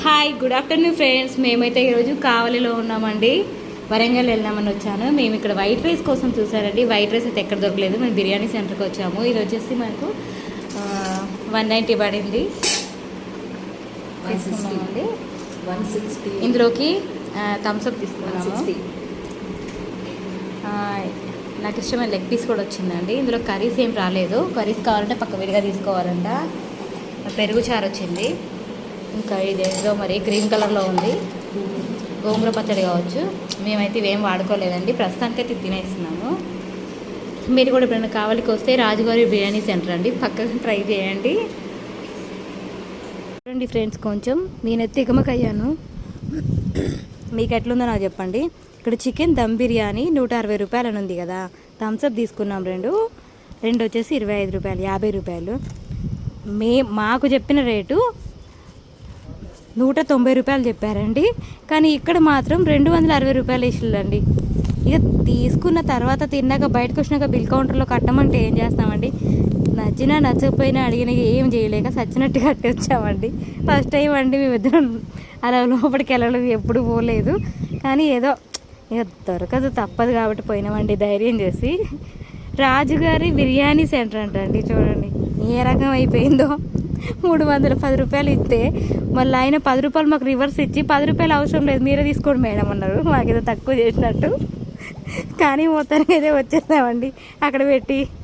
Hi good afternoon friends. మేమైతే ఈరోజు కావలిలో ఉన్నామండి. వరంగల్ వెళ్దామని వచ్చాను. మేము ఇక్కడ వైట్ రైస్ కోసం చూసారండి. వైట్ రైస్ అయితే ఎక్కడ దొరకలేదు. మేము బిర్యానీ సెంటర్కి వచ్చాము. ఇది వచ్చేసి మనకు 190 పడింది. తీసుకున్నామండి 160. ఇందులోకి థమ్స్అప్ తీసుకున్నాము. నాకు ఇష్టమైన లెగ్ పీస్ కూడా వచ్చిందండి. ఇందులో కర్రీస్ ఏం రాలేదు. కర్రీస్ కావాలంటే పక్క విడిగా తీసుకోవాలంట. పెరుగు చారు వచ్చింది. ఇంకా ఇదేదో మరి గ్రీన్ కలర్లో ఉంది. గోంగూర పచ్చడి కావచ్చు. మేమైతే ఇవేం వాడుకోలేదండి. ప్రస్తుతానికైతే తినేస్తున్నాము. మీరు కూడా ఎప్పుడైనా కావలికి వస్తే రాజుగారి బిర్యానీ సెంటర్ అండి, పక్కన ట్రై చేయండి. చూడండి ఫ్రెండ్స్, కొంచెం నేనైతే ఎగమకయ్యాను. మీకు ఎట్లుందో నాకు చెప్పండి. ఇక్కడ చికెన్ దమ్ బిర్యానీ 160 రూపాయలు అని ఉంది కదా. థమ్స్అప్ తీసుకున్నాం రెండు వచ్చేసి 25 రూపాయలు, 50 రూపాయలు. మాకు చెప్పిన రేటు 190 రూపాయలు చెప్పారండి. కానీ ఇక్కడ మాత్రం 260 రూపాయలు వేసిల్లండి. ఇక తీసుకున్న తర్వాత తిన్నాక బయటకు వచ్చినాక బిల్ కౌంటర్లో కట్టమంటే ఏం చేస్తామండి? నచ్చినా నచ్చకపోయినా అడిగిన ఏం చేయలేక సచ్చినట్టు కట్టి వచ్చామండి. ఫస్ట్ టైం అండి మేమిద్దరం అలా లోపలికి వెళ్ళడం, ఎప్పుడు పోలేదు. కానీ ఏదో ఇక దొరకదు, తప్పదు కాబట్టి పోయినామండి ధైర్యం చేసి. రాజుగారి బిర్యానీ సెంటర్ అంటండి. చూడండి ఏ రకం అయిపోయిందో. 310 రూపాయలు ఇస్తే మళ్ళీ ఆయన 10 రూపాయలు మాకు రివర్స్ ఇచ్చి 10 రూపాయలు అవసరం లేదు మీరే తీసుకోండి మేడం అన్నారు. మాకేదో తక్కువ చేసినట్టు. కానీ మొత్తానికి అయితే వచ్చేసామండి అక్కడ పెట్టి.